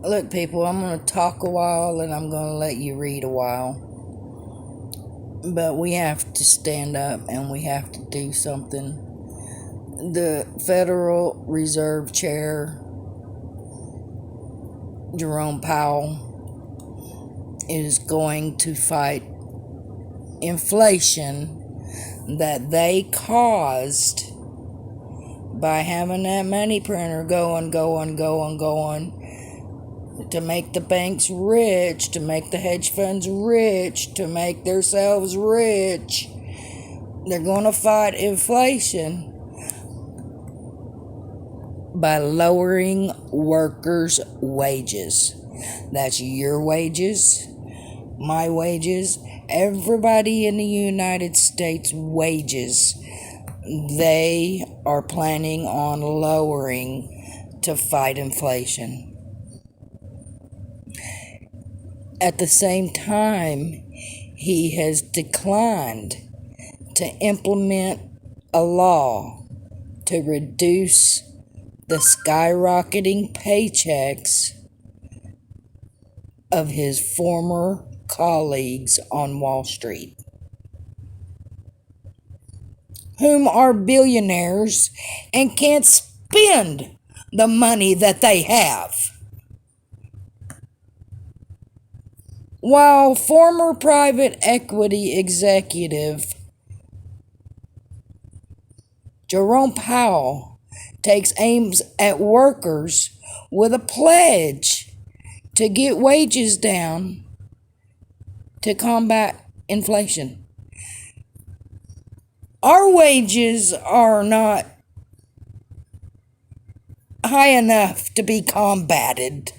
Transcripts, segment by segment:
Look, people, I'm going to talk a while and I'm going to let you read a while. But we have to stand up and we have to do something. The Federal Reserve Chair, Jerome Powell, is going to fight inflation that they caused by having that money printer going, to make the banks rich, to make the hedge funds rich, to make themselves rich. They're going to fight inflation by lowering workers' wages. That's your wages, my wages, everybody in the United States' wages. They are planning on lowering to fight inflation. At the same time, he has declined to implement a law to reduce the skyrocketing paychecks of his former colleagues on Wall Street, whom are billionaires and can't spend the money that they have. While former private equity executive Jerome Powell takes aims at workers with a pledge to get wages down to combat inflation. Our wages are not high enough to be combated.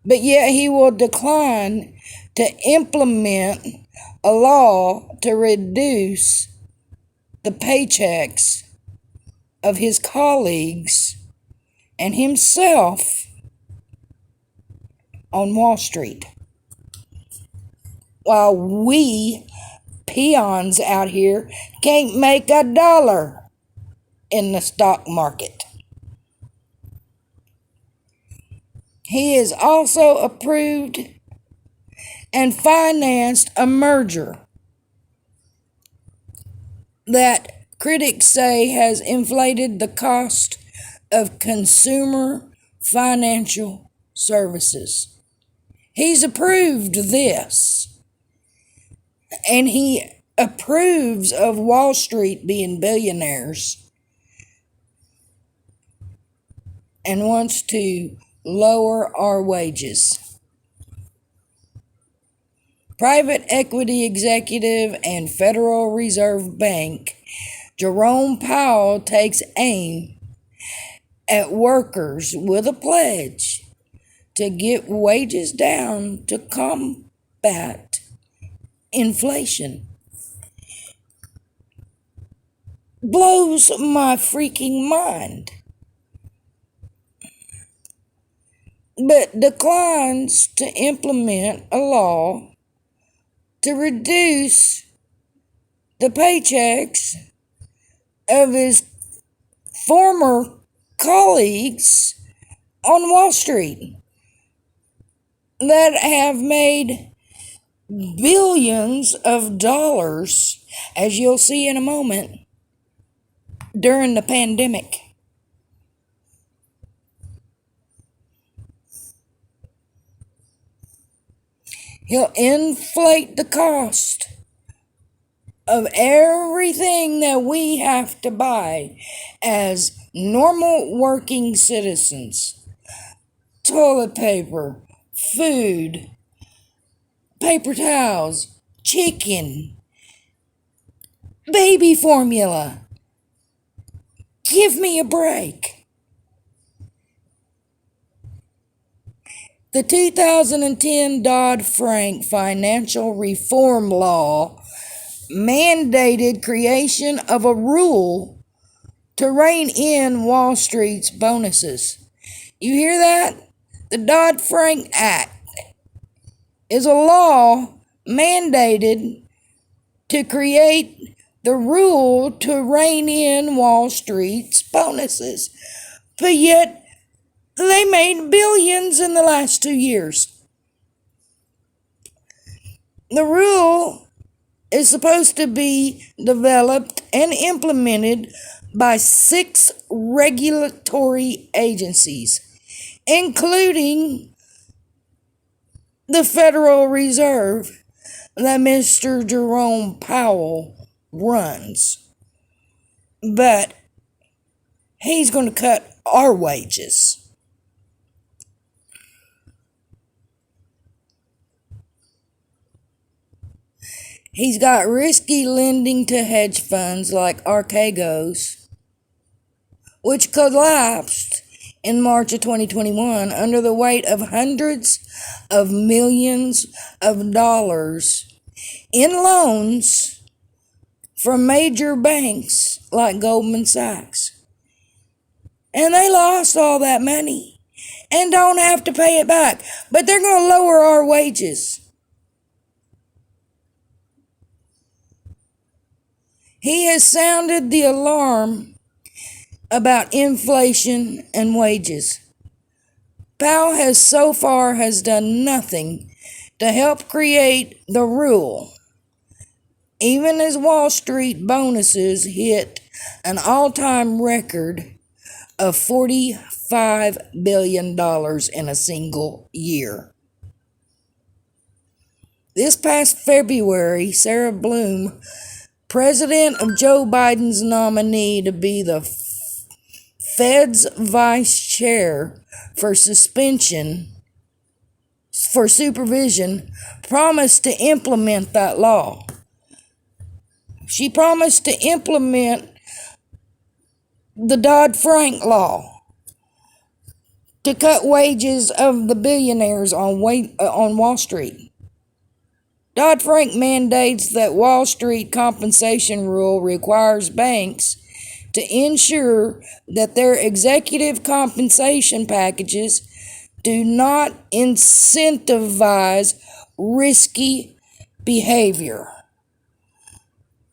But yet he will decline to implement a law to reduce the paychecks of his colleagues and himself on Wall Street. While we peons out here can't make $1 in the stock market. He has also approved and financed a merger that critics say has inflated the cost of consumer financial services. He's approved this, and he approves of Wall Street being billionaires and wants to lower our wages. Private equity executive and Federal Reserve Bank Jerome Powell takes aim at workers with a pledge to get wages down to combat inflation. Blows my freaking mind. But declines to implement a law to reduce the paychecks of his former colleagues on Wall Street that have made billions of dollars, as you'll see in a moment, during the pandemic. He'll inflate the cost of everything that we have to buy as normal working citizens. Toilet paper, food, paper towels, chicken, baby formula. Give me a break. The 2010 Dodd-Frank financial reform law mandated creation of a rule to rein in Wall Street's bonuses. You hear that? The Dodd-Frank Act is a law mandated to create the rule to rein in Wall Street's bonuses. But yet, They made billions in the last 2 years. The rule is supposed to be developed and implemented by 6 regulatory agencies, including the Federal Reserve that Mr. Jerome Powell runs. But he's going to cut our wages. He's got risky lending to hedge funds like Archegos, which collapsed in March of 2021 under the weight of hundreds of millions of dollars in loans from major banks like Goldman Sachs. And they lost all that money and don't have to pay it back, but they're going to lower our wages. He has sounded the alarm about inflation and wages. Powell has so far done nothing to help create the rule, even as Wall Street bonuses hit an all-time record of $45 billion in a single year. This past February, Sarah Bloom, president of Joe Biden's nominee to be the Fed's vice chair for supervision, promised to implement that law. She promised to implement the Dodd-Frank law to cut wages of the billionaires on Wall Street. Dodd-Frank mandates that Wall Street compensation rule requires banks to ensure that their executive compensation packages do not incentivize risky behavior.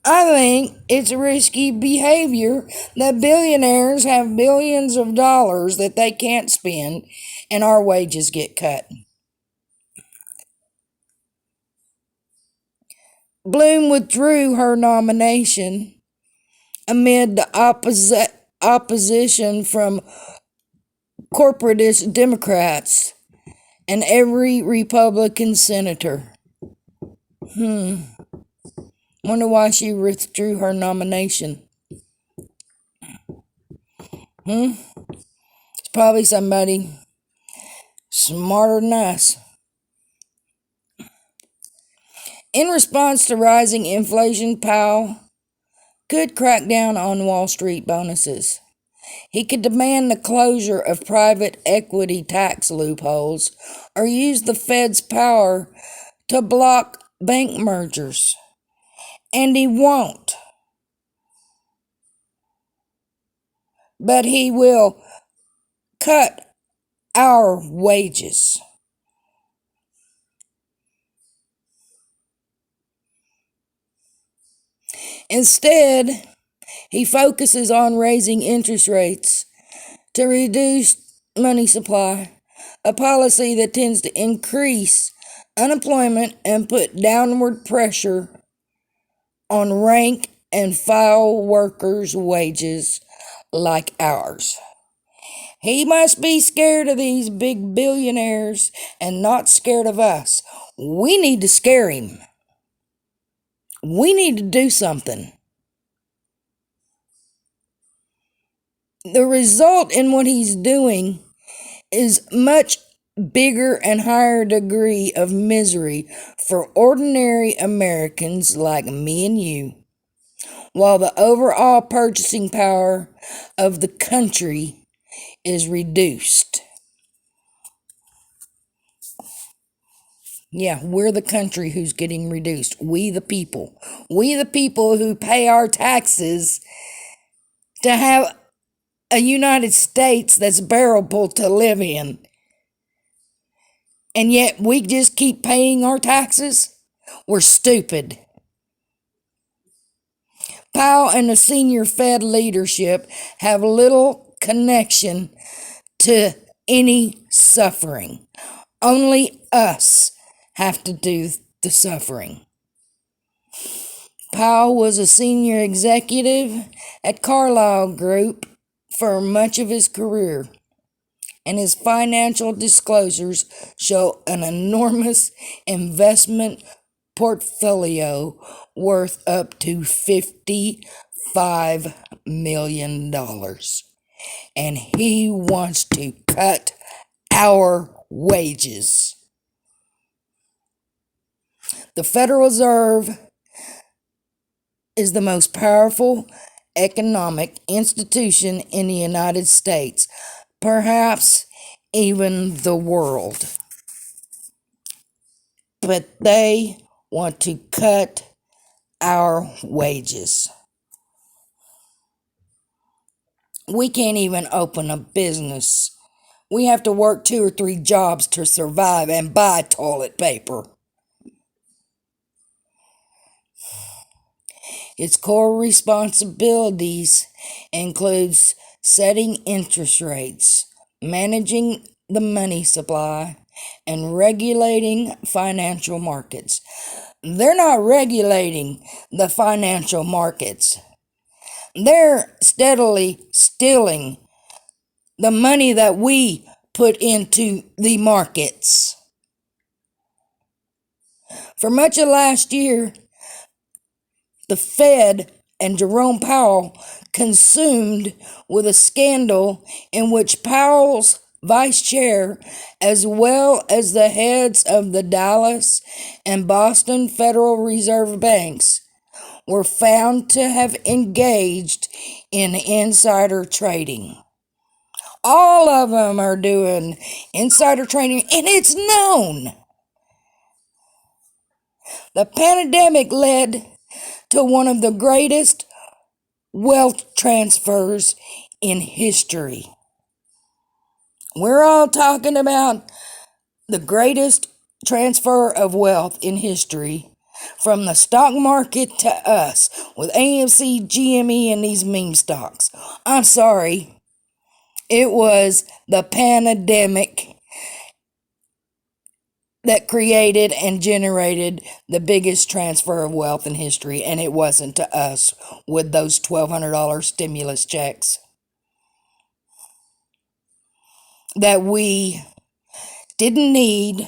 I think it's risky behavior that billionaires have billions of dollars that they can't spend and our wages get cut. Bloom withdrew her nomination amid the opposition from corporatist Democrats and every Republican senator. Wonder why she withdrew her nomination. It's probably somebody smarter than us. In response to rising inflation, Powell could crack down on Wall Street bonuses. He could demand the closure of private equity tax loopholes or use the Fed's power to block bank mergers. And he won't. But he will cut our wages. Instead, he focuses on raising interest rates to reduce money supply, a policy that tends to increase unemployment and put downward pressure on rank and file workers' wages like ours. He must be scared of these big billionaires and not scared of us. We need to scare him. We need to do something. The result in what he's doing is much bigger and higher degree of misery for ordinary Americans like me and you, while the overall purchasing power of the country is reduced. Yeah, we're the country who's getting reduced. We the people. We the people who pay our taxes to have a United States that's bearable to live in. And yet we just keep paying our taxes? We're stupid. Powell and the senior Fed leadership have little connection to any suffering. Only us have to do the suffering. Powell was a senior executive at Carlyle Group for much of his career, and his financial disclosures show an enormous investment portfolio worth up to $55 million. And he wants to cut our wages. The Federal Reserve is the most powerful economic institution in the United States, perhaps even the world. But they want to cut our wages. We can't even open a business. We have to work 2 or 3 jobs to survive and buy toilet paper. Its core responsibilities includes setting interest rates, managing the money supply, and regulating financial markets. They're not regulating the financial markets. They're steadily stealing the money that we put into the markets. For much of last year, the Fed and Jerome Powell consumed with a scandal in which Powell's vice chair, as well as the heads of the Dallas and Boston Federal Reserve banks, were found to have engaged in insider trading. All of them are doing insider trading, and it's known. The pandemic led to one of the greatest wealth transfers in history. We're all talking about the greatest transfer of wealth in history from the stock market to us with AMC, GME, and these meme stocks. I'm sorry. It was the pandemic that created and generated the biggest transfer of wealth in history, and it wasn't to us with those $1,200 stimulus checks that we didn't need,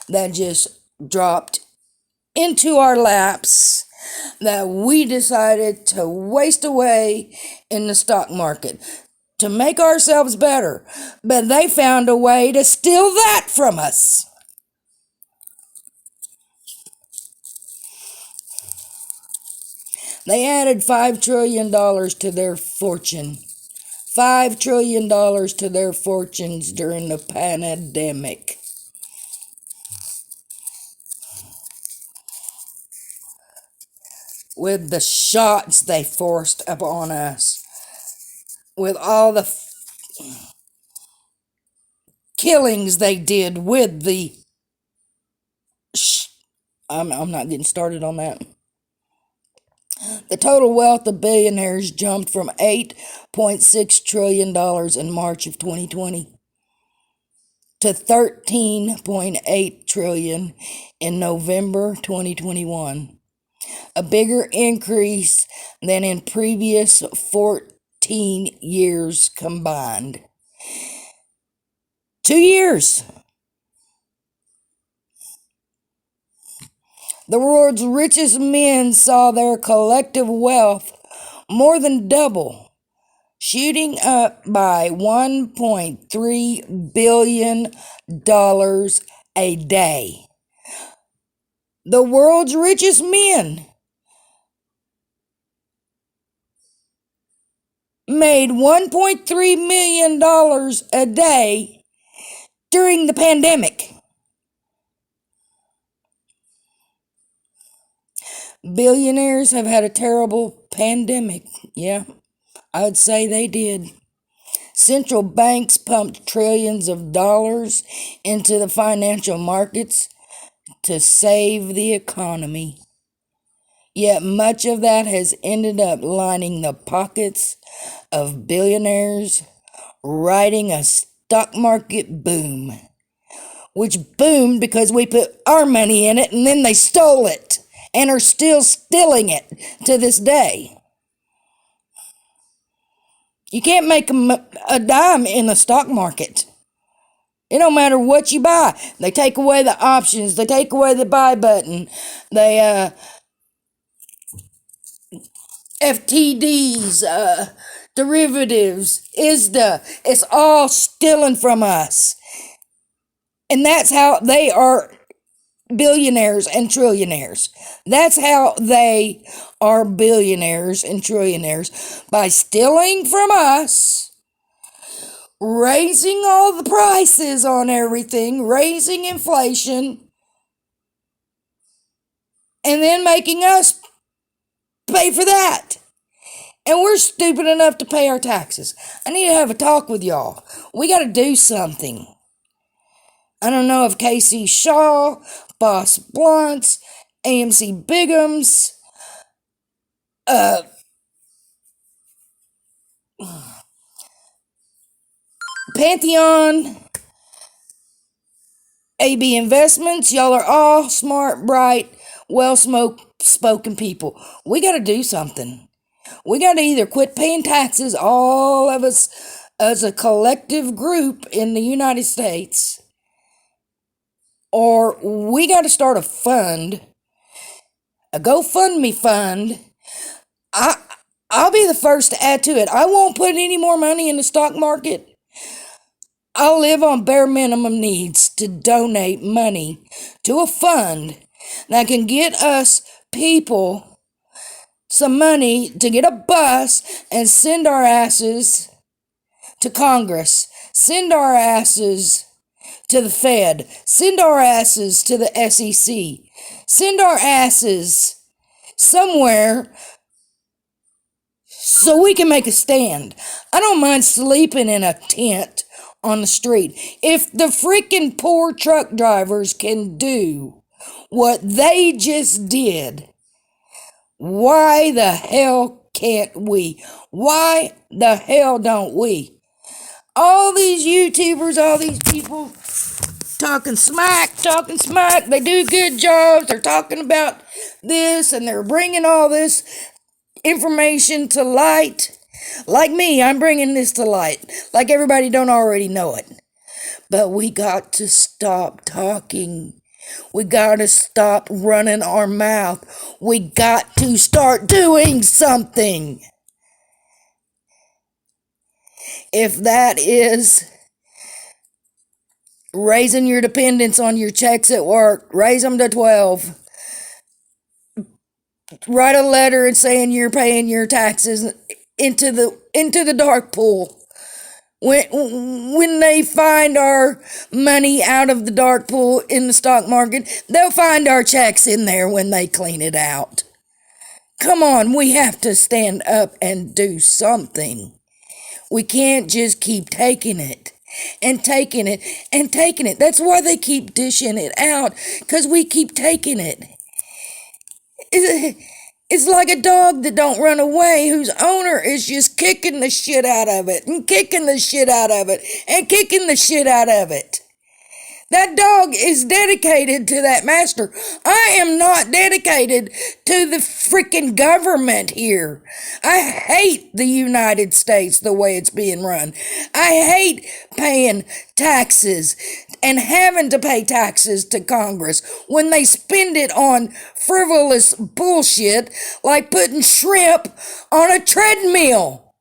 that just dropped into our laps, that we decided to waste away in the stock market to make ourselves better. But they found a way to steal that from us. They added $5 trillion to their fortune. $5 trillion to their fortunes during the pandemic. With the shots they forced upon us. With all the killings they did with the... I'm not getting started on that. The total wealth of billionaires jumped from $8.6 trillion in March of 2020 to $13.8 trillion in November 2021, a bigger increase than in previous 14 years combined. 2 years. The world's richest men saw their collective wealth more than double, shooting up by $1.3 billion a day. The world's richest men made $1.3 million a day during the pandemic. Billionaires have had a terrible pandemic. Yeah, I would say they did. Central banks pumped trillions of dollars into the financial markets to save the economy. Yet much of that has ended up lining the pockets of billionaires, writing a stock market boom, which boomed because we put our money in it and then they stole it and are still stealing it to this day. You can't make a dime in the stock market. It don't matter what you buy. They take away the options. They take away the buy button. They, FTDs, derivatives, ISDA. It's all stealing from us. And that's how they are billionaires and trillionaires. That's how they are billionaires and trillionaires, by stealing from us, raising all the prices on everything, raising inflation, and then making us pay for that. And we're stupid enough to pay our taxes. I need to have a talk with y'all. We got to do something. I don't know if Casey Shaw, Boss Blunts, AMC Bigums, Pantheon, AB Investments, y'all are all smart, bright, well-spoken people. We got to do something. We got to either quit paying taxes, all of us as a collective group in the United States, or we got to start a fund, a GoFundMe fund. I'll be the first to add to it. I won't put any more money in the stock market. I'll live on bare minimum needs to donate money to a fund that can get us people some money to get a bus and send our asses to Congress, send our asses to the Fed, send our asses to the SEC, send our asses somewhere so we can make a stand. I don't mind sleeping in a tent on the street. If the freaking poor truck drivers can do what they just did, why the hell can't we? Why the hell don't we? All these YouTubers, all these people talking smack, they do good jobs, they're talking about this, and they're bringing all this information to light. Like me, I'm bringing this to light, like everybody don't already know it. But we got to stop talking. We got to stop running our mouth. We got to start doing something. If that is raising your dependents on your checks at work, raise them to 12. Write a letter and saying you're paying your taxes into the dark pool. When they find our money out of the dark pool in the stock market, they'll find our checks in there when they clean it out. Come on, we have to stand up and do something. We can't just keep taking it and taking it and taking it. That's why they keep dishing it out, because we keep taking it. It's like a dog that don't run away, whose owner is just kicking the shit out of it and kicking the shit out of it and kicking the shit out of it. That dog is dedicated to that master. I am not dedicated to the freaking government here. I hate the United States the way it's being run. I hate paying taxes and having to pay taxes to Congress when they spend it on frivolous bullshit like putting shrimp on a treadmill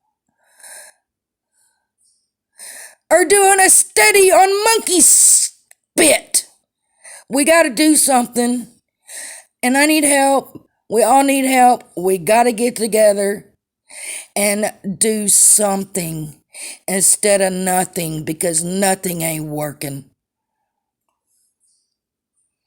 or doing a study on monkey spit. We got to do something, and I need help. We all need help. We got to get together and do something instead of nothing, because nothing ain't working.